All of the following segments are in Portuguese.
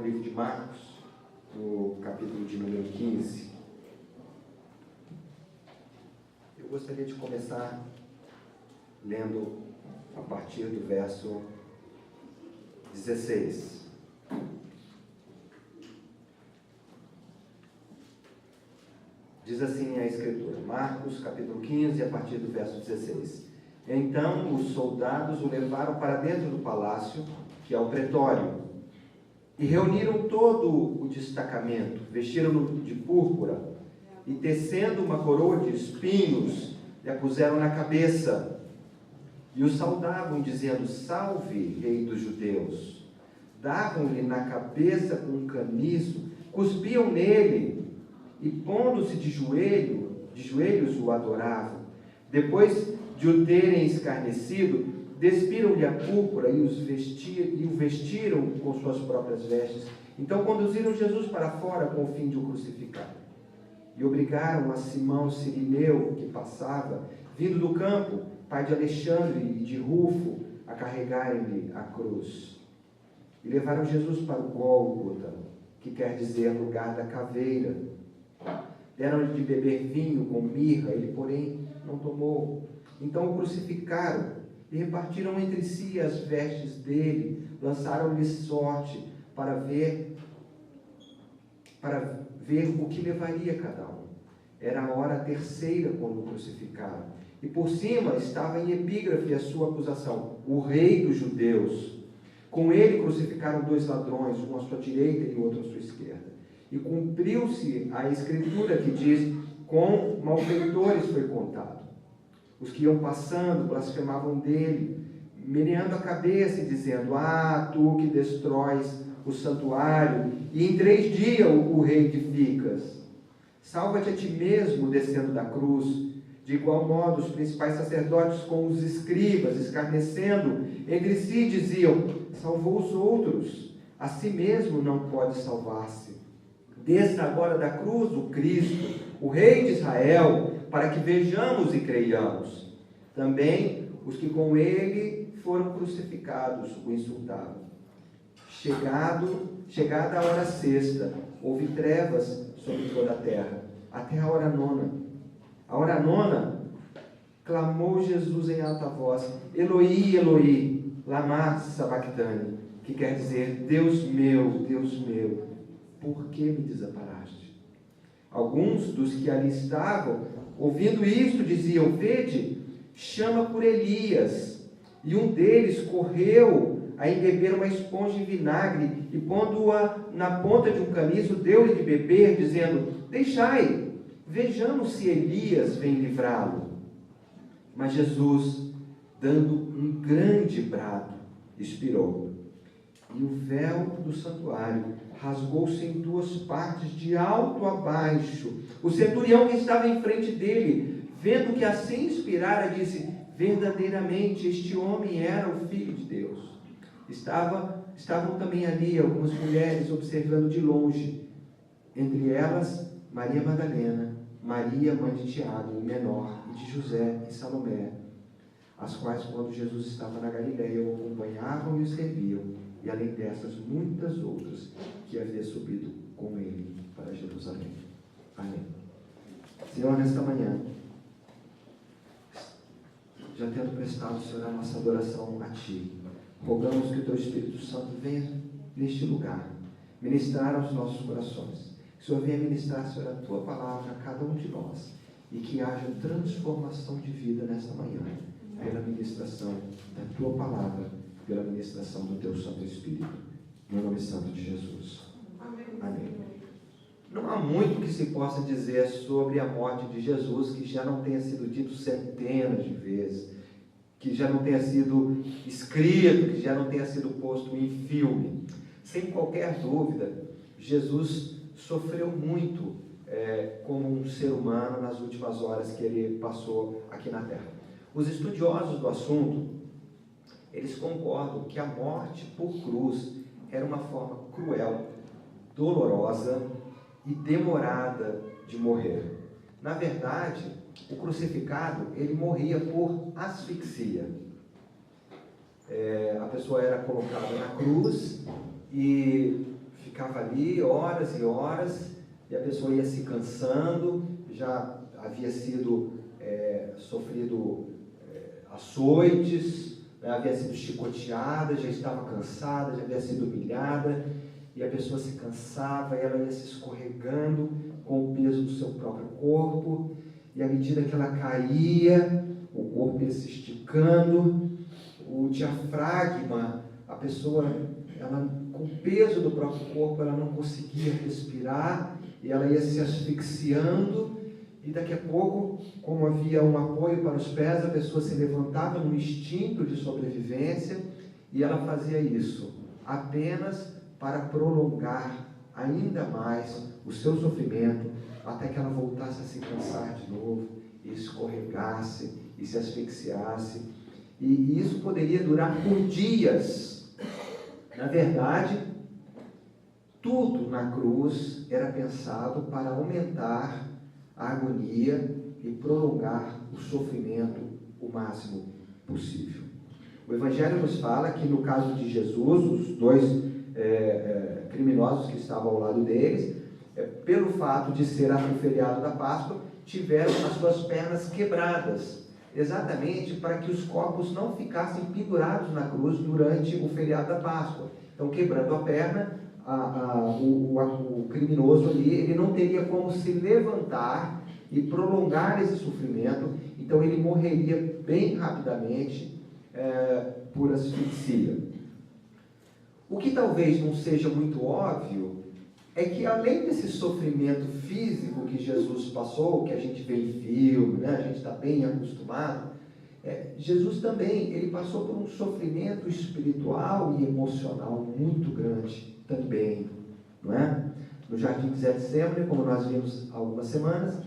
livro de Marcos, no capítulo de número 15. Eu gostaria de começar lendo a partir do verso 16. Diz assim a Escritura, Marcos capítulo 15, a partir do verso 16. Então os soldados o levaram para dentro do palácio, que é o pretório, e reuniram todo o destacamento, vestiram-no de púrpura, e tecendo uma coroa de espinhos, lhe a puseram na cabeça, e o saudavam, dizendo, salve, rei dos judeus. Davam-lhe na cabeça com um caniço, cuspiam nele, e pondo-se de joelhos o adoravam. Depois de o terem escarnecido, despiram-lhe a púrpura e o vestiram com suas próprias vestes. Então conduziram Jesus para fora com o fim de o crucificar. E obrigaram a Simão Cirineu, que passava, vindo do campo, pai de Alexandre e de Rufo, a carregarem-lhe a cruz. E levaram Jesus para o Gólgota, que quer dizer lugar da caveira. Deram-lhe de beber vinho com mirra, ele, porém, não tomou. Então o crucificaram e repartiram entre si as vestes dele, lançaram-lhe sorte para ver o que levaria cada um. Era a hora terceira quando o crucificaram. E por cima estava em epígrafe a sua acusação, o rei dos judeus. Com ele crucificaram 2 ladrões, um à sua direita e outro à sua esquerda. E cumpriu-se a escritura que diz, com malfeitores foi contado. Os que iam passando blasfemavam dele, meneando a cabeça e dizendo, tu que destróis o santuário, e em 3 dias o reedificas. Salva-te a ti mesmo descendo da cruz. De igual modo, os principais sacerdotes com os escribas, escarnecendo entre si, diziam, salvou os outros, a si mesmo não pode salvar-se. Desça agora da cruz o Cristo, o Rei de Israel, para que vejamos e creiamos. Também os que com ele foram crucificados o insultavam. Chegada a hora sexta, houve trevas sobre toda a terra, até a hora nona. A hora nona, clamou Jesus em alta voz, Eloi, Eloi, lama sabachthani, que quer dizer, Deus meu, por que me desamparaste? Alguns dos que ali estavam, ouvindo isto, diziam, vede, chama por Elias. E um deles correu a embeber uma esponja em vinagre, e pondo-a na ponta de um caniço, deu-lhe de beber, dizendo, deixai, vejamos se Elias vem livrá-lo. Mas Jesus, dando um grande brado, expirou. E o véu do santuário rasgou-se em 2 partes, de alto a baixo. O centurião que estava em frente dele, vendo que assim expirara, disse, verdadeiramente este homem era o Filho de Deus. Estavam também ali algumas mulheres observando de longe, entre elas Maria Madalena, Maria, mãe de Tiago, o menor, e de José e Salomé, as quais, quando Jesus estava na Galileia, o acompanhavam e o serviam, e além dessas, muitas outras que havia subido com ele para Jerusalém. Amém. Senhor, nesta manhã, já tendo prestado, Senhor, a nossa adoração a Ti, rogamos que o Teu Espírito Santo venha neste lugar, ministrar aos nossos corações. Que o Senhor venha ministrar, Senhor, a Tua palavra a cada um de nós, e que haja transformação de vida nesta manhã, pela ministração da Tua palavra, pela ministração do Teu Santo Espírito, no nome santo de Jesus. Amém. Não há muito que se possa dizer sobre a morte de Jesus que já não tenha sido dito centenas de vezes, que já não tenha sido escrito, que já não tenha sido posto em filme. Sem qualquer dúvida, Jesus sofreu muito como um ser humano nas últimas horas que ele passou aqui na Terra. Os estudiosos do assunto, eles concordam que a morte por cruz era uma forma cruel, dolorosa e demorada de morrer. Na verdade, o crucificado, ele morria por asfixia. A pessoa era colocada na cruz e ficava ali horas e horas, e a pessoa ia se cansando, já havia sido sofrido açoites, né, havia sido chicoteada, já estava cansada, já havia sido humilhada, e a pessoa se cansava, e ela ia se escorregando com o peso do seu próprio corpo, e à medida que ela caía, o corpo ia se esticando, o diafragma, a pessoa, ela, com o peso do próprio corpo, ela não conseguia respirar, e ela ia se asfixiando, e daqui a pouco, como havia um apoio para os pés, a pessoa se levantava no instinto de sobrevivência, e ela fazia isso apenas para prolongar ainda mais o seu sofrimento, até que ela voltasse a se cansar de novo, e escorregasse, e se asfixiasse, e isso poderia durar por dias. Na verdade, tudo na cruz era pensado para aumentar a agonia e prolongar o sofrimento o máximo possível. O Evangelho nos fala que no caso de Jesus, os dois criminosos que estavam ao lado deles, pelo fato de ser o feriado da Páscoa, tiveram as suas pernas quebradas, exatamente para que os corpos não ficassem pendurados na cruz durante o feriado da Páscoa. Então, quebrando a perna, o criminoso ali, ele não teria como se levantar e prolongar esse sofrimento, então ele morreria bem rapidamente por asfixia. O que talvez não seja muito óbvio é que, além desse sofrimento físico que Jesus passou, que a gente vê em filme, né, a gente está bem acostumado, Jesus também, ele passou por um sofrimento espiritual e emocional muito grande também, não é? No jardim de Getsemane, como nós vimos há algumas semanas,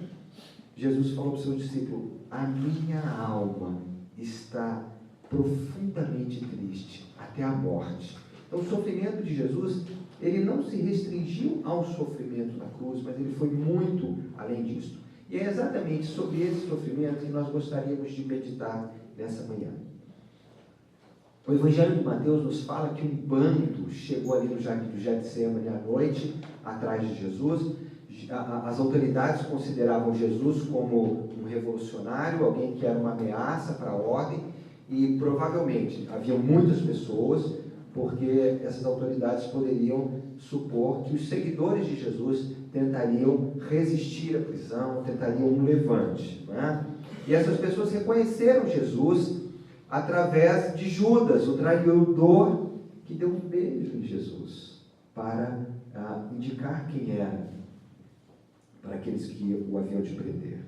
Jesus falou para o seu discípulo: a minha alma está profundamente triste até a morte. Então, o sofrimento de Jesus, ele não se restringiu ao sofrimento da cruz, mas ele foi muito além disso. E é exatamente sobre esse sofrimento que nós gostaríamos de meditar nessa manhã. O Evangelho de Mateus nos fala que um bando chegou ali no jardim do Getsemane à noite, atrás de Jesus. As autoridades consideravam Jesus como um revolucionário, alguém que era uma ameaça para a ordem, e provavelmente haviam muitas pessoas, porque essas autoridades poderiam supor que os seguidores de Jesus tentariam resistir à prisão, tentariam um levante, não é? E essas pessoas reconheceram Jesus através de Judas, o traidor, que deu um beijo em Jesus para indicar quem era para aqueles que o haviam de prender.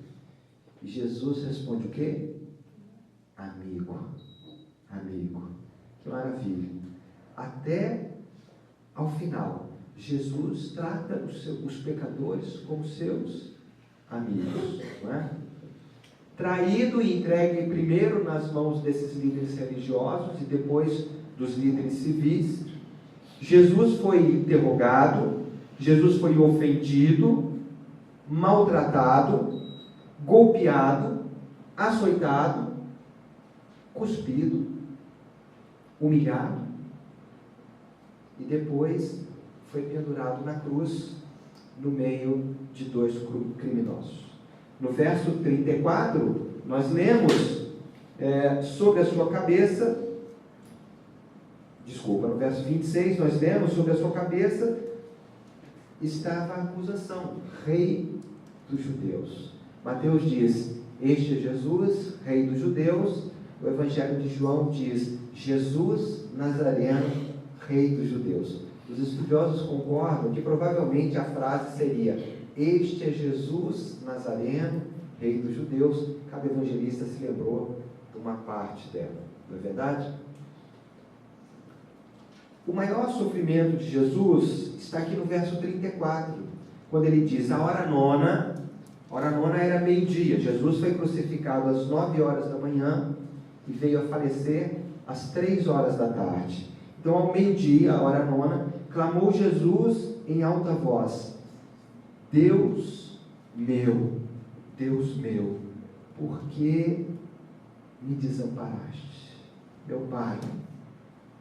E Jesus responde o quê? Amigo, amigo. Que maravilha. Até ao final, Jesus trata os pecadores como seus amigos, não é? Traído e entregue primeiro nas mãos desses líderes religiosos e depois dos líderes civis, Jesus foi interrogado, Jesus foi ofendido, maltratado, golpeado, açoitado, cuspido, humilhado, e depois foi pendurado na cruz no meio de dois criminosos. No verso 34, nós lemos sobre a sua cabeça, no verso 26, nós lemos sobre a sua cabeça estava a acusação: Rei dos Judeus. Mateus diz: este é Jesus, Rei dos Judeus. O Evangelho de João diz: Jesus Nazareno, Rei dos Judeus. Os estudiosos concordam que provavelmente a frase seria: este é Jesus Nazareno, Rei dos Judeus. Cada evangelista se lembrou de uma parte dela, não é verdade? O maior sofrimento de Jesus está aqui no verso 34, quando ele diz: a hora nona era meio-dia. Jesus foi crucificado às 9 horas da manhã e veio a falecer às 3 horas da tarde. Então, ao meio-dia, a hora nona, clamou Jesus em alta voz: Deus meu, por que me desamparaste? Meu Pai,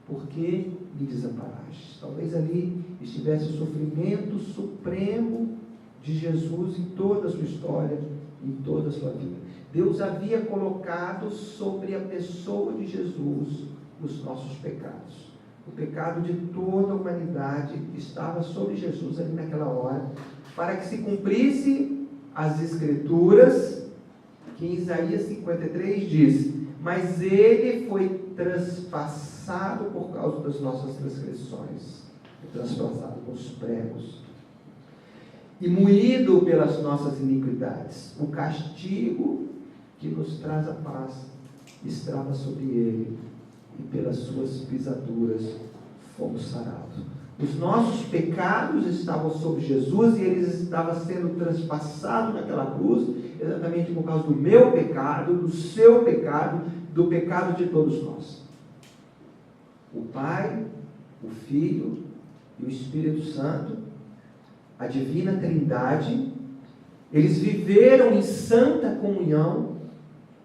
por que me desamparaste? Talvez ali estivesse o sofrimento supremo de Jesus em toda a sua história, em toda a sua vida. Deus havia colocado sobre a pessoa de Jesus os nossos pecados. O pecado de toda a humanidade estava sobre Jesus ali naquela hora, para que se cumprisse as Escrituras, que em Isaías 53 diz: mas ele foi transpassado por causa das nossas transgressões, transpassado com os pregos, e moído pelas nossas iniquidades. O castigo que nos traz a paz estava sobre ele, e pelas suas pisaduras fomos sarados. Os nossos pecados estavam sobre Jesus e eles estavam sendo transpassados naquela cruz, exatamente por causa do meu pecado, do seu pecado, do pecado de todos nós. O Pai, o Filho e o Espírito Santo, a Divina Trindade, eles viveram em santa comunhão.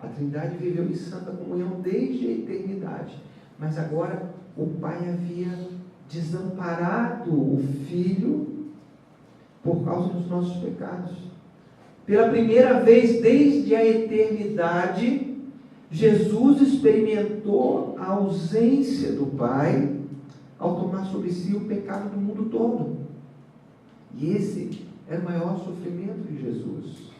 A Trindade viveu em santa comunhão desde a eternidade, mas agora o Pai havia desamparado o Filho por causa dos nossos pecados. Pela primeira vez desde a eternidade, Jesus experimentou a ausência do Pai ao tomar sobre si o pecado do mundo todo. E esse era o maior sofrimento de Jesus.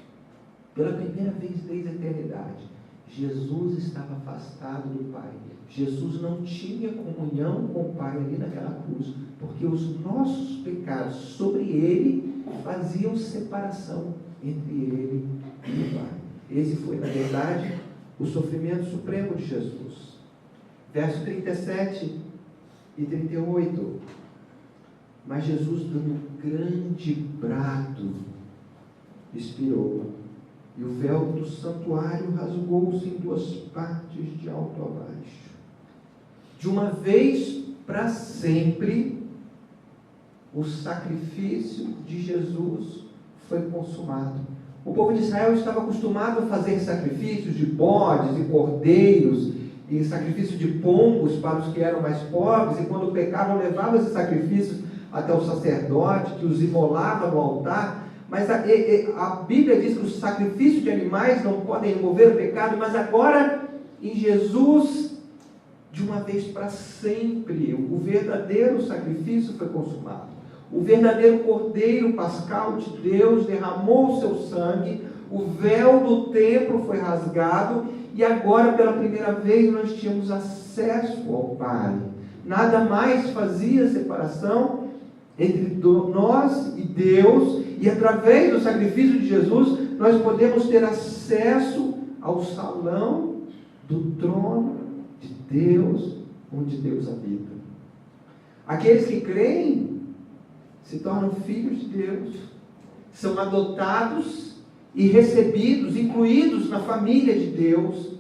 Pela primeira vez desde a eternidade, Jesus estava afastado do Pai. Jesus não tinha comunhão com o Pai ali naquela cruz, porque os nossos pecados sobre ele faziam separação entre ele e o Pai. Esse foi, na verdade, o sofrimento supremo de Jesus. Verso 37 e 38. Mas Jesus, dando um grande brado, expirou, e o véu do santuário rasgou-se em duas partes, de alto a baixo. De uma vez para sempre, o sacrifício de Jesus foi consumado. O povo de Israel estava acostumado a fazer sacrifícios de bodes e cordeiros, e sacrifício de pombos para os que eram mais pobres, e quando pecavam levavam esses sacrifícios até o sacerdote, que os imolava no altar. Mas a Bíblia diz que os sacrifícios de animais não podem remover o pecado, mas agora, em Jesus, de uma vez para sempre, o verdadeiro sacrifício foi consumado. O verdadeiro Cordeiro Pascal de Deus derramou o seu sangue, o véu do templo foi rasgado, e agora, pela primeira vez, nós tínhamos acesso ao Pai. Nada mais fazia separação entre nós e Deus, e através do sacrifício de Jesus, nós podemos ter acesso ao salão do trono de Deus, onde Deus habita. Aqueles que creem se tornam filhos de Deus, são adotados e recebidos, incluídos na família de Deus,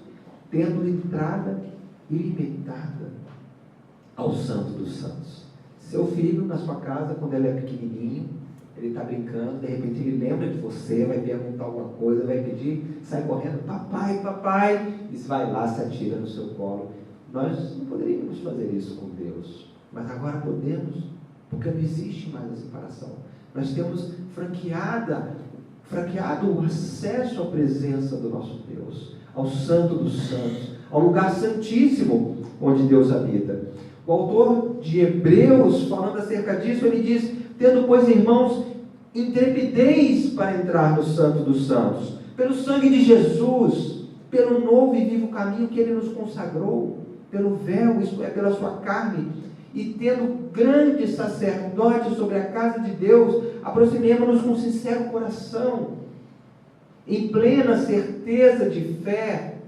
tendo entrada ilimitada ao Santo dos Santos. Seu filho, na sua casa, quando ele é pequenininho, ele está brincando, de repente ele lembra de você, vai perguntar alguma coisa, vai pedir, sai correndo, papai, papai, e você vai lá, se atira no seu colo. Nós não poderíamos fazer isso com Deus, mas agora podemos, porque não existe mais a separação. Nós temos franqueado o acesso à presença do nosso Deus, ao Santo dos Santos, ao lugar santíssimo onde Deus habita. O autor de Hebreus, falando acerca disso, ele diz: tendo, pois, irmãos, intrepidez para entrar no Santo dos Santos, pelo sangue de Jesus, pelo novo e vivo caminho que ele nos consagrou, pelo véu, isto é, pela sua carne, e tendo grande sacerdote sobre a casa de Deus, aproximemo-nos com sincero coração, em plena certeza de fé,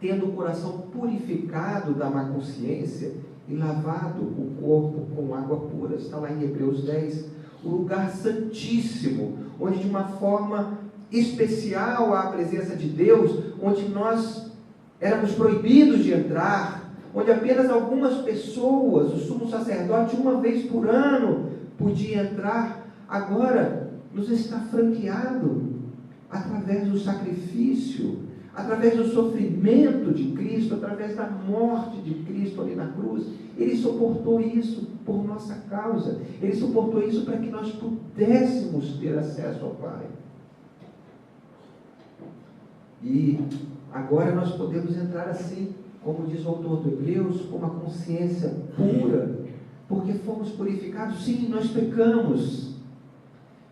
tendo o coração purificado da má consciência e lavado o corpo com água pura. Está lá em Hebreus 10, o lugar santíssimo, onde de uma forma especial há a presença de Deus, onde nós éramos proibidos de entrar, onde apenas algumas pessoas, o sumo sacerdote, uma vez por ano, podia entrar. Agora nos está franqueado através do sacrifício, através do sofrimento de Cristo, através da morte de Cristo ali na cruz, Ele suportou isso por nossa causa. Ele suportou isso para que nós pudéssemos ter acesso ao Pai. E agora nós podemos entrar assim, como diz o autor do Hebreus, com uma consciência pura, porque fomos purificados. Sim, nós pecamos,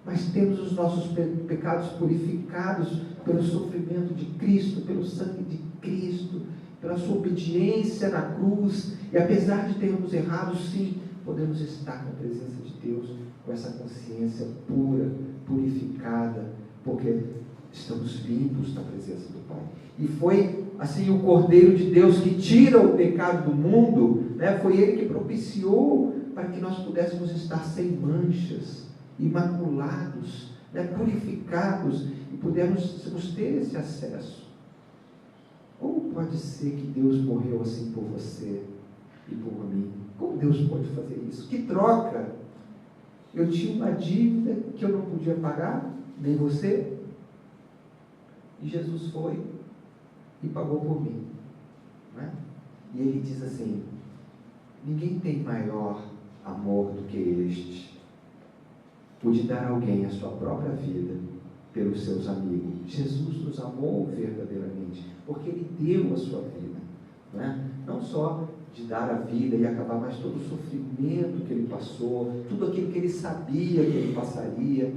mas temos os nossos pecados purificados pelo sofrimento de Cristo, pelo sangue de Cristo, pela sua obediência na cruz. E apesar de termos errado, sim, podemos estar na presença de Deus com essa consciência pura, purificada, porque estamos limpos na presença do Pai. E foi assim o Cordeiro de Deus que tira o pecado do mundo, né? Foi Ele que propiciou para que nós pudéssemos estar sem manchas, imaculados, né? Purificados, e pudéssemos ter esse acesso. Como pode ser que Deus morreu assim por você e por mim? Como Deus pode fazer isso? Que troca! Eu tinha uma dívida que eu não podia pagar, nem você, e Jesus foi e pagou por mim, né? E Ele diz assim: ninguém tem maior amor do que este, o de dar a alguém a sua própria vida pelos seus amigos. Jesus nos amou verdadeiramente, porque Ele deu a sua vida, né? Não só de dar a vida e acabar, mas todo o sofrimento que Ele passou, tudo aquilo que Ele sabia que Ele passaria.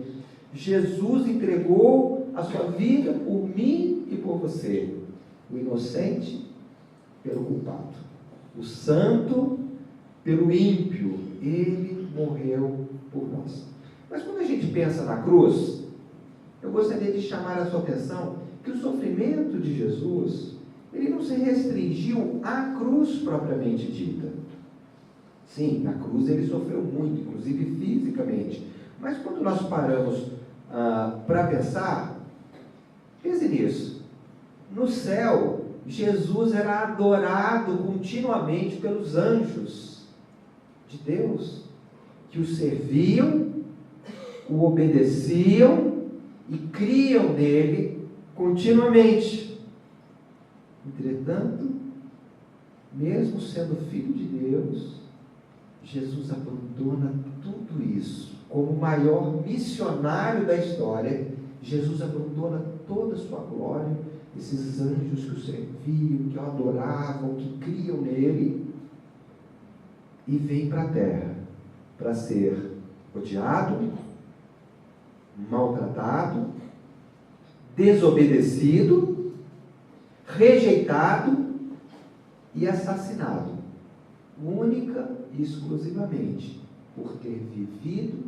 Jesus entregou a sua vida por mim e por você. O inocente pelo culpado, o santo pelo ímpio. Ele morreu por nós. Mas quando a gente pensa na cruz, eu gostaria de chamar a sua atenção que o sofrimento de Jesus, ele não se restringiu à cruz propriamente dita. Sim, na cruz ele sofreu muito, inclusive fisicamente. Mas quando nós paramos para pensar, pense nisso. No céu, Jesus era adorado continuamente pelos anjos de Deus, que o serviam, o obedeciam e criam nele continuamente. Entretanto, mesmo sendo Filho de Deus, Jesus abandona tudo isso. Como o maior missionário da história, Jesus abandona toda a sua glória, esses anjos que o serviam, que o adoravam, que criam nele, e vem para a terra para ser odiado, maltratado, desobedecido, rejeitado e assassinado, única e exclusivamente por ter vivido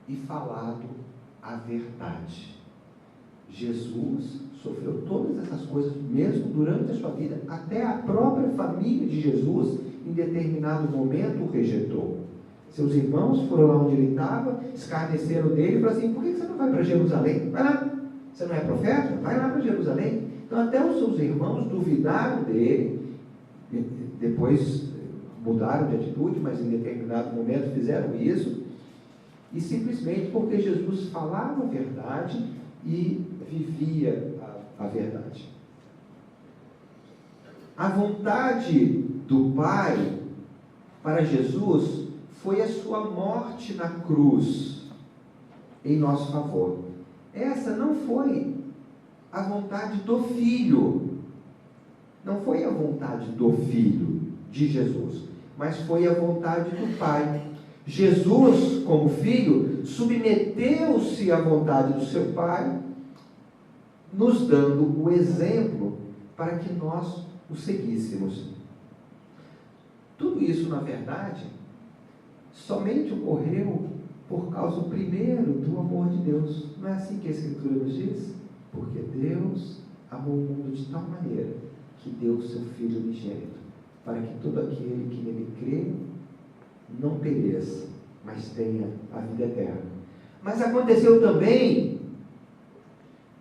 e falado a verdade. Jesus sofreu todas essas coisas mesmo durante a sua vida. Até a própria família de Jesus, em determinado momento, o rejeitou. Seus irmãos foram lá onde ele estava, escarneceram dele e falaram assim: por que você não vai para Jerusalém? Vai lá, você não é profeta? Vai lá para Jerusalém. Então até os seus irmãos duvidaram dele, depois mudaram de atitude, mas em determinado momento fizeram isso, e simplesmente porque Jesus falava a verdade e vivia a verdade. A vontade do Pai para Jesus foi a sua morte na cruz em nosso favor. Essa não foi a vontade do Filho, não foi a vontade do Filho de Jesus, mas foi a vontade do Pai. Jesus, como Filho, submeteu-se à vontade do seu Pai, nos dando o exemplo para que nós o seguíssemos. Tudo isso, na verdade, somente ocorreu por causa, primeiro, do amor de Deus. Não é assim que a Escritura nos diz? Porque Deus amou o mundo de tal maneira que deu o seu Filho unigênito, para que todo aquele que nele crê não pereça, mas tenha a vida eterna. Mas aconteceu também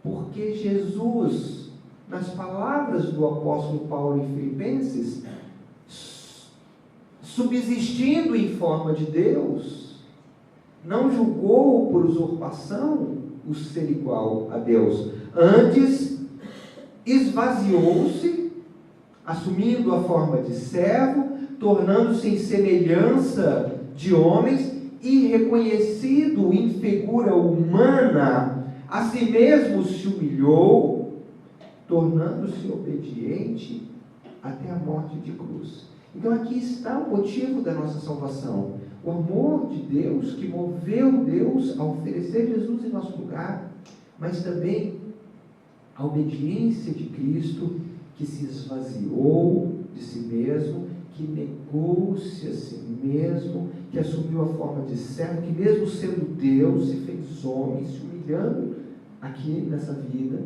porque Jesus, nas palavras do apóstolo Paulo em Filipenses, subsistindo em forma de Deus, não julgou por usurpação o ser igual a Deus. Antes, esvaziou-se, assumindo a forma de servo, tornando-se em semelhança de homens e reconhecido em figura humana, a si mesmo se humilhou, tornando-se obediente até a morte de cruz. Então aqui está o motivo da nossa salvação. O amor de Deus que moveu Deus a oferecer Jesus em nosso lugar, mas também a obediência de Cristo que se esvaziou de si mesmo, que negou-se a si mesmo, que assumiu a forma de servo, que mesmo sendo Deus se fez homem, se humilhando aqui nessa vida,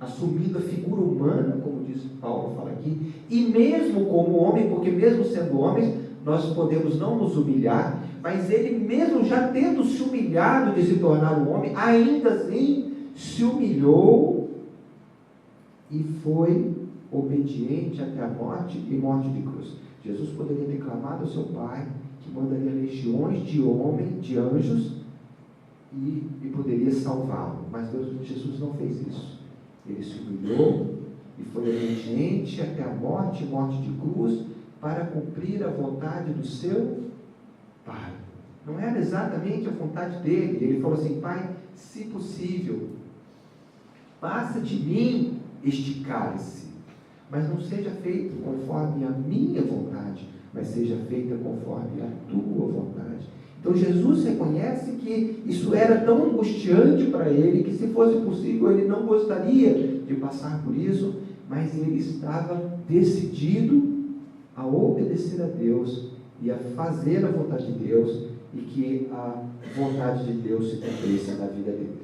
assumindo a figura humana, como diz Paulo, fala aqui, e mesmo como homem, porque mesmo sendo homens, nós podemos não nos humilhar, mas ele mesmo já tendo se humilhado de se tornar um homem, ainda assim se humilhou e foi obediente até a morte e morte de cruz. Jesus poderia ter clamado ao seu Pai, que mandaria legiões de homens, de anjos, e poderia salvá-lo, mas Jesus não fez isso. Ele se humilhou e foi obediente até a morte de cruz, para cumprir a vontade do seu Pai. Não era exatamente a vontade dele. Ele falou assim: Pai, se possível, passa de mim este cálice, mas não seja feito conforme a minha vontade, mas seja feita conforme a tua vontade. Então Jesus reconhece que isso era tão angustiante para ele, que se fosse possível ele não gostaria de passar por isso, mas ele estava decidido a obedecer a Deus e a fazer a vontade de Deus, e que a vontade de Deus se cumprisse na vida dele.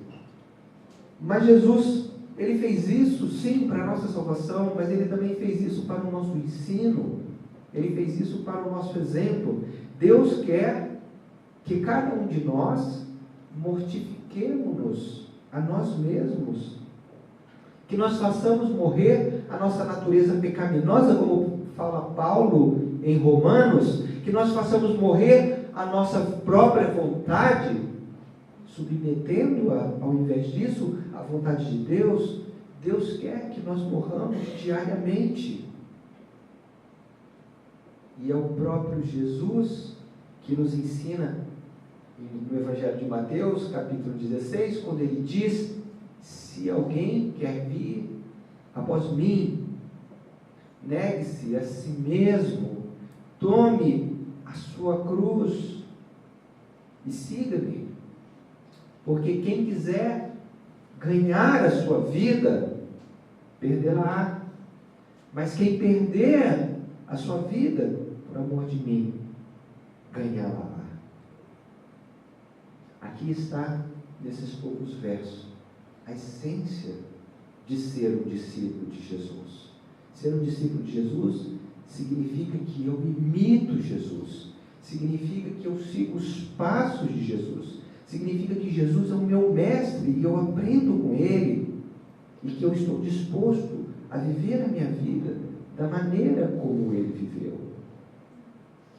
Mas Jesus, ele fez isso sim para a nossa salvação, mas ele também fez isso para o nosso ensino, ele fez isso para o nosso exemplo. Deus quer que cada um de nós mortifiquemos-nos a nós mesmos, que nós façamos morrer a nossa natureza pecaminosa, como fala Paulo em Romanos, que nós façamos morrer a nossa própria vontade, submetendo-a, ao invés disso, à vontade de Deus. Deus quer que nós morramos diariamente. E é o próprio Jesus que nos ensina no Evangelho de Mateus, capítulo 16, quando ele diz: se alguém quer vir após mim, negue-se a si mesmo, tome a sua cruz e siga-me. Porque quem quiser ganhar a sua vida, perderá. Mas quem perder a sua vida por amor de mim, ganhá-la. Aqui está, nesses poucos versos, a essência de ser um discípulo de Jesus. Ser um discípulo de Jesus significa que eu imito Jesus, significa que eu sigo os passos de Jesus, significa que Jesus é o meu mestre e eu aprendo com ele, e que eu estou disposto a viver a minha vida da maneira como ele viveu.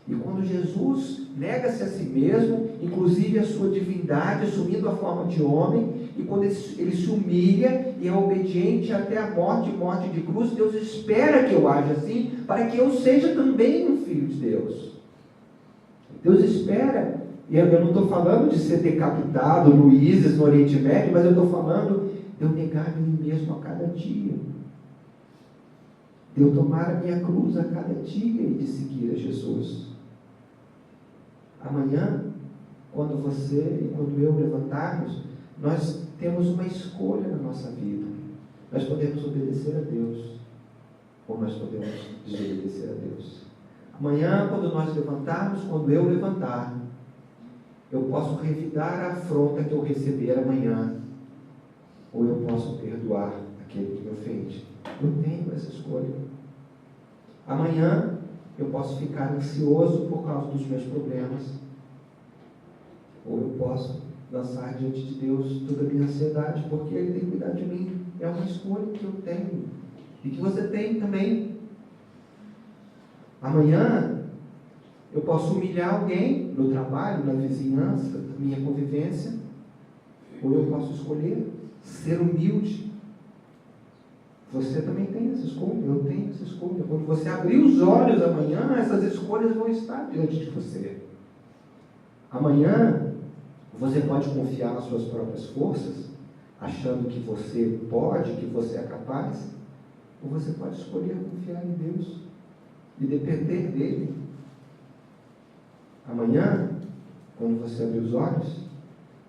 E quando Jesus nega-se a si mesmo, inclusive a sua divindade, assumindo a forma de homem, e quando ele se humilha e é obediente até a morte de cruz, Deus espera que eu haja assim, para que eu seja também um filho de Deus. Deus espera, e eu não estou falando de ser decapitado no ISIS, no Oriente Médio, mas eu estou falando de eu negar a mim mesmo a cada dia, de eu tomar a minha cruz a cada dia e de seguir a Jesus. Amanhã, quando você e quando eu levantarmos, nós temos uma escolha na nossa vida. Nós podemos obedecer a Deus, ou nós podemos desobedecer a Deus. Amanhã, quando nós levantarmos, quando eu levantar, eu posso revidar a afronta que eu receber amanhã, ou eu posso perdoar aquele que me ofende. Eu tenho essa escolha. Amanhã, eu posso ficar ansioso por causa dos meus problemas, ou eu posso lançar diante de Deus toda a minha ansiedade, porque Ele tem cuidado de mim. É uma escolha que eu tenho, e que você tem também. Amanhã, eu posso humilhar alguém no trabalho, na vizinhança, na minha convivência, ou eu posso escolher ser humilde, Você também tem essa escolha, eu tenho essa escolha. Quando você abrir os olhos amanhã, essas escolhas vão estar diante de você. Amanhã, você pode confiar nas suas próprias forças, achando que você pode, que você é capaz, ou você pode escolher confiar em Deus e depender dele. Amanhã, quando você abrir os olhos,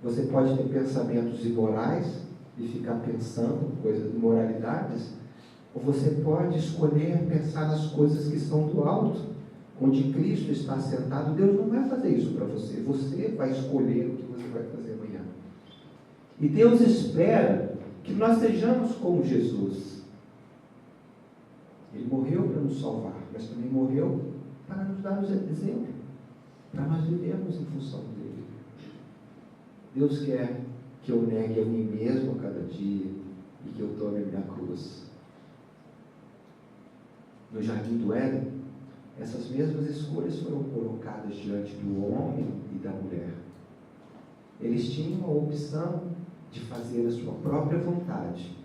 você pode ter pensamentos imorais e ficar pensando coisas, imoralidades, ou você pode escolher pensar nas coisas que são do alto, onde Cristo está sentado. Deus não vai fazer isso para você, você vai escolher o que você vai fazer amanhã. E Deus espera que nós sejamos como Jesus. Ele morreu para nos salvar, mas também morreu para nos dar o exemplo, para nós vivermos em função dele. Deus quer que eu negue a mim mesmo a cada dia e que eu tome a minha cruz. No jardim do Éden, essas mesmas escolhas foram colocadas diante do homem e da mulher. Eles tinham a opção de fazer a sua própria vontade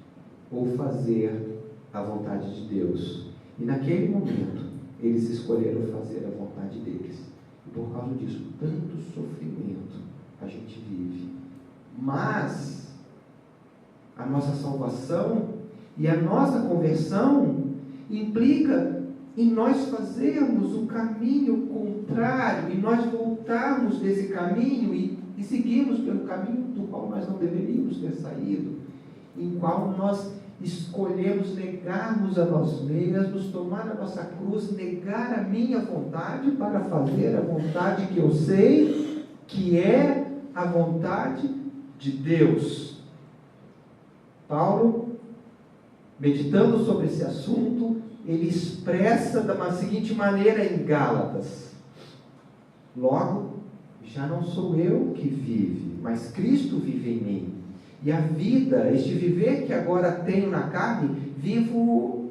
ou fazer a vontade de Deus. E naquele momento, eles escolheram fazer a vontade deles. E por causa disso, tanto sofrimento a gente vive. Mas a nossa salvação e a nossa conversão implica em nós fazermos o caminho contrário, e nós voltarmos desse caminho e seguirmos pelo caminho do qual nós não deveríamos ter saído, em qual nós escolhemos negarmos a nós mesmos, tomar a nossa cruz, negar a minha vontade para fazer a vontade que eu sei que é a vontade de Deus. Paulo, meditando sobre esse assunto, ele expressa da seguinte maneira em Gálatas: logo, já não sou eu que vive, mas Cristo vive em mim. E a vida, este viver que agora tenho na carne, vivo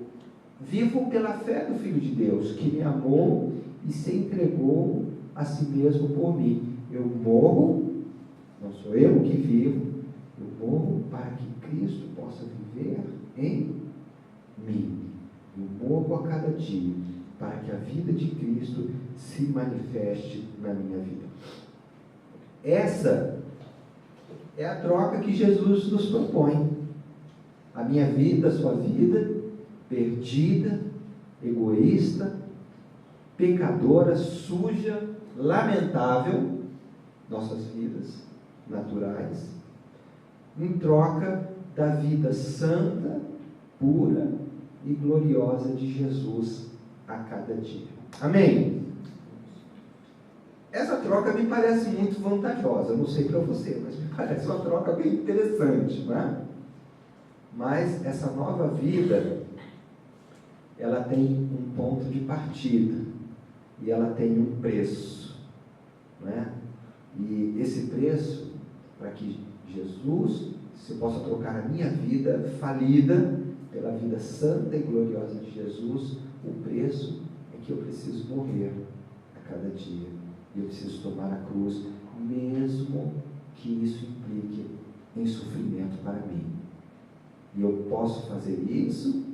pela fé do Filho de Deus, que me amou e se entregou a si mesmo por mim. Eu morro, não sou eu que vivo, eu morro para que Cristo possa viver em mim. Eu morro a cada dia para que a vida de Cristo se manifeste na minha vida. Essa é a troca que Jesus nos propõe. A minha vida, a sua vida, perdida, egoísta, pecadora, suja, lamentável, nossas vidas naturais, em troca da vida santa, pura e gloriosa de Jesus a cada dia. Amém? Essa troca me parece muito vantajosa, não sei para você, mas me parece uma troca bem interessante, não é? Mas essa nova vida, ela tem um ponto de partida e ela tem um preço, não é? E esse preço, para que Jesus, se possa trocar a minha vida falida pela vida santa e gloriosa de Jesus, o preço é que eu preciso morrer a cada dia. E eu preciso tomar a cruz, mesmo que isso implique em sofrimento para mim. E eu posso fazer isso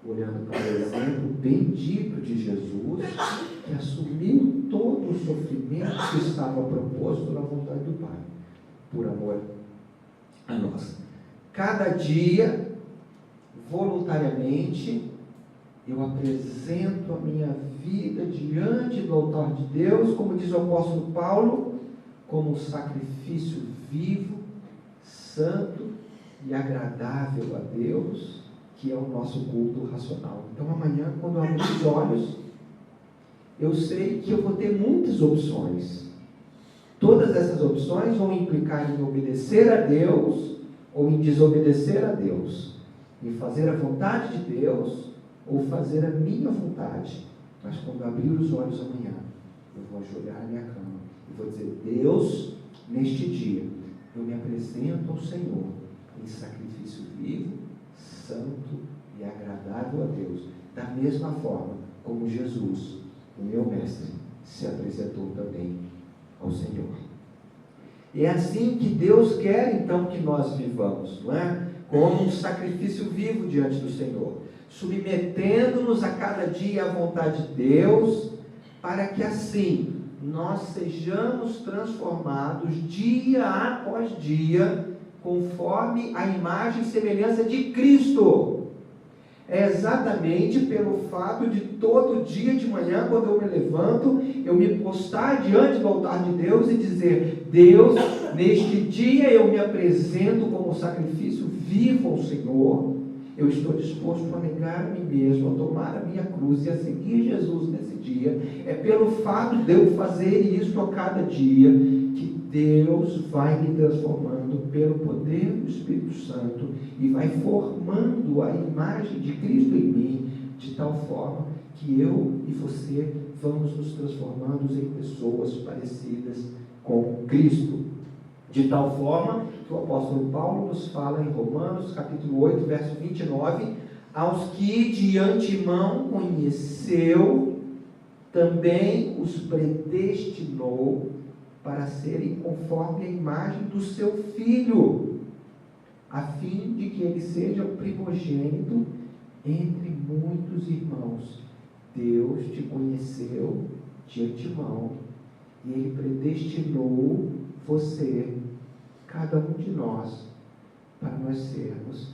olhando para o exemplo bendito de Jesus, que assumiu todo o sofrimento que estava proposto na vontade do Pai, por amor a nós. Cada dia, voluntariamente, eu apresento a minha vida diante do altar de Deus, como diz o apóstolo Paulo, como um sacrifício vivo, santo e agradável a Deus, que é o nosso culto racional. Então amanhã, quando eu abrir os olhos, eu sei que eu vou ter muitas opções. Todas essas opções vão implicar em obedecer a Deus ou em desobedecer a Deus, em fazer a vontade de Deus ou fazer a minha vontade. Mas quando eu abrir os olhos amanhã, eu vou ajoelhar na minha cama e vou dizer: Deus, neste dia, eu me apresento ao Senhor em sacrifício vivo, santo e agradável a Deus, da mesma forma como Jesus, o meu mestre, se apresentou também ao Senhor. E é assim que Deus quer então que nós vivamos, não é? como um sacrifício vivo diante do Senhor, submetendo-nos a cada dia à vontade de Deus, para que assim nós sejamos transformados dia após dia, conforme a imagem e semelhança de Cristo. É exatamente pelo fato de todo dia de manhã, quando eu me levanto, eu me postar diante do altar de Deus e dizer: Deus, neste dia eu me apresento como sacrifício vivo ao Senhor. Eu estou disposto a negar a mim mesmo, a tomar a minha cruz e a seguir Jesus nesse dia. É pelo fato de eu fazer isso a cada dia que Deus vai me transformando pelo poder do Espírito Santo e vai formando a imagem de Cristo em mim, de tal forma que eu e você vamos nos transformando em pessoas parecidas com Cristo. De tal forma que o apóstolo Paulo nos fala em Romanos, capítulo 8, verso 29, aos que de antemão conheceu, também os predestinou para serem conforme a imagem do seu Filho, a fim de que ele seja o primogênito entre muitos irmãos. Deus te conheceu de antemão e ele predestinou você, cada um de nós, para nós sermos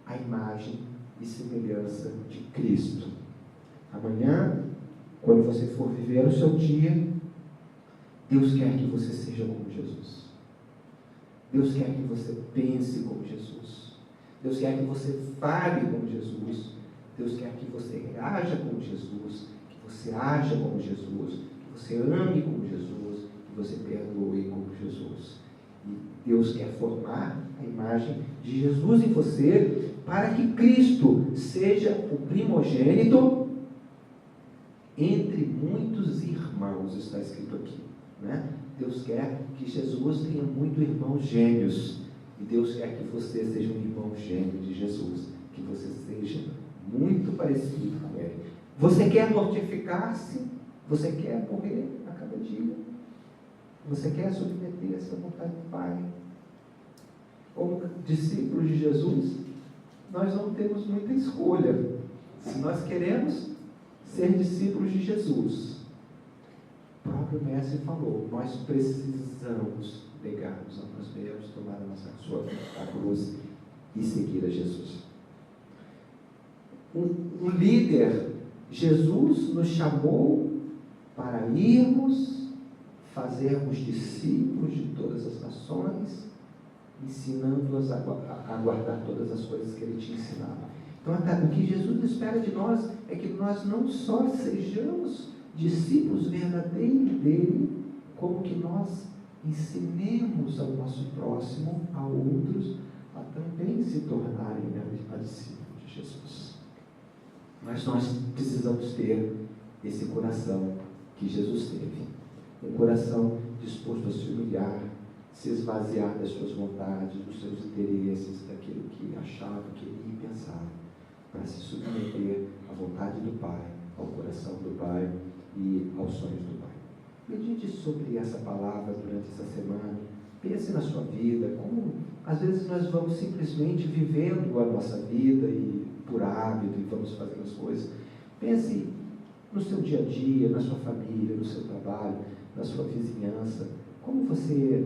a imagem e semelhança de Cristo. Amanhã, quando você for viver o seu dia, Deus quer que você seja como Jesus. Deus quer que você pense como Jesus. Deus quer que você fale como Jesus. Deus quer que você reaja como Jesus, que você haja como Jesus, que você ame como Jesus, que você perdoe como Jesus. E Deus quer formar a imagem de Jesus em você, para que Cristo seja o primogênito entre muitos irmãos, está escrito aqui, né? Deus quer que Jesus tenha muitos irmãos gêmeos, e Deus quer que você seja um irmão gêmeo de Jesus, que você seja muito parecido com Ele. Você quer mortificar-se? Você quer morrer a cada dia? Você quer submeter-se à vontade do Pai? Como discípulos de Jesus, nós não temos muita escolha. Se nós queremos ser discípulos de Jesus, o próprio Mestre falou, nós precisamos negar-nos a nós mesmos, tomar a cruz e seguir a Jesus. Um líder, Jesus nos chamou para irmos, fazermos discípulos de todas as nações, ensinando-as a guardar todas as coisas que Ele te ensinava. Então, o que Jesus espera de nós é que nós não só sejamos discípulos verdadeiros dele, como que nós ensinemos ao nosso próximo, a outros, a também se tornarem a discípulos de Jesus. Mas nós precisamos ter esse coração que Jesus teve, um coração disposto a se humilhar, se esvaziar das suas vontades, dos seus interesses, daquilo que achava, queria e pensava, para se submeter à vontade do Pai, ao coração do Pai e aos sonhos do Pai. Medite sobre essa palavra durante essa semana. Pense na sua vida, como às vezes nós vamos simplesmente vivendo a nossa vida e por hábito e vamos fazendo as coisas. Pense no seu dia a dia, na sua família, no seu trabalho, na sua vizinhança. Como você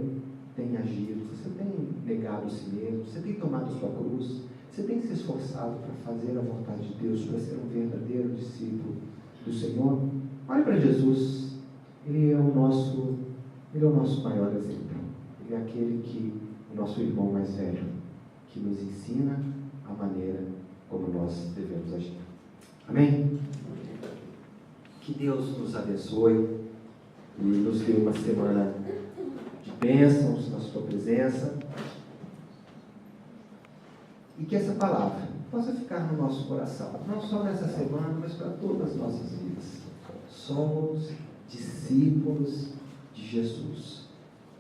tem agido? Você tem negado a si mesmo? Você tem tomado a sua cruz? Você tem se esforçado para fazer a vontade de Deus, para ser um verdadeiro discípulo do Senhor? Olhe para Jesus. Ele é o nosso maior exemplo. Ele é aquele que, o nosso irmão mais velho, que nos ensina a maneira como nós devemos agir. Amém? Que Deus nos abençoe e nos dê uma semana de bênçãos na sua presença. E que essa palavra possa ficar no nosso coração, não só nessa semana, mas para todas as nossas vidas. Somos discípulos de Jesus.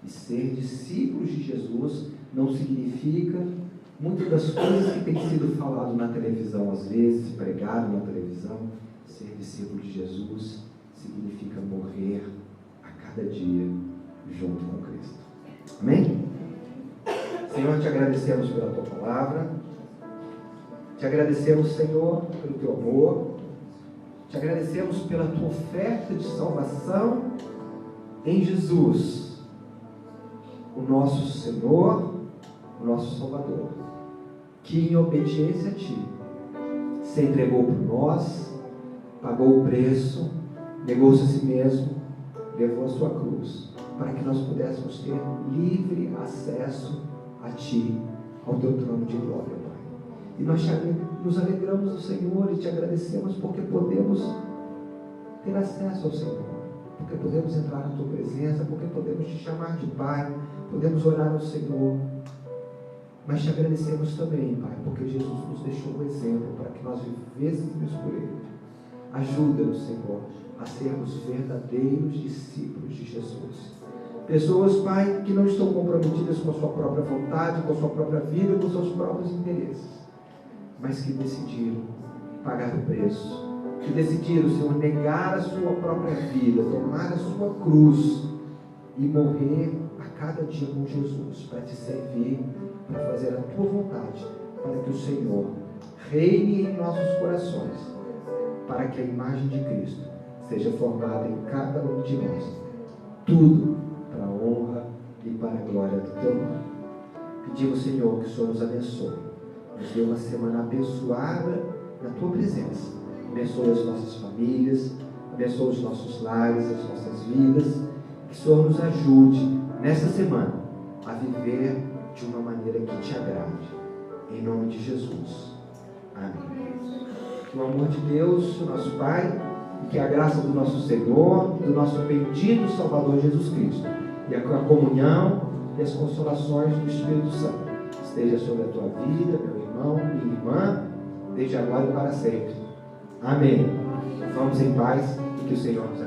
E ser discípulos de Jesus não significa muitas das coisas que tem sido falado na televisão, às vezes, pregado na televisão. Ser discípulo de Jesus significa morrer a cada dia junto com Cristo. Amém? Senhor, Senhor, te agradecemos pela tua palavra. Te agradecemos, Senhor, pelo teu amor. Te agradecemos pela tua oferta de salvação em Jesus, o nosso Senhor, o nosso Salvador, que em obediência a ti se entregou por nós, pagou o preço, negou-se a si mesmo, levou a sua cruz, para que nós pudéssemos ter livre acesso a ti, ao teu trono de glória, Pai. E nós nos alegramos no Senhor e te agradecemos porque podemos ter acesso ao Senhor, porque podemos entrar na tua presença, porque podemos te chamar de Pai, podemos orar ao Senhor. Mas te agradecemos também, Pai, porque Jesus nos deixou um exemplo para que nós vivêssemos por Ele. Ajuda-nos, Senhor, a sermos verdadeiros discípulos de Jesus. Pessoas, Pai, que não estão comprometidas com a sua própria vontade, com a sua própria vida, com os seus próprios interesses, mas que decidiram pagar o preço, que decidiram, Senhor, negar a sua própria vida, tomar a sua cruz e morrer a cada dia com Jesus, para te servir, para fazer a tua vontade, para que o Senhor reine em nossos corações, para que a imagem de Cristo seja formada em cada um de nós. Tudo para a honra e para a glória do teu nome. Pedimos, Senhor, que o Senhor nos abençoe, nos dê uma semana abençoada na tua presença. Abençoe as nossas famílias, abençoe os nossos lares, as nossas vidas. Que o Senhor nos ajude nesta semana a viver de uma maneira que te agrade. Em nome de Jesus. Amém. Que o amor de Deus, o nosso Pai, e que a graça do nosso Senhor, do nosso bendito Salvador Jesus Cristo, e a comunhão e as consolações do Espírito Santo esteja sobre a tua vida, meu irmão, minha irmã, desde agora e para sempre. Amém. Vamos em paz e que o Senhor nos abençoe.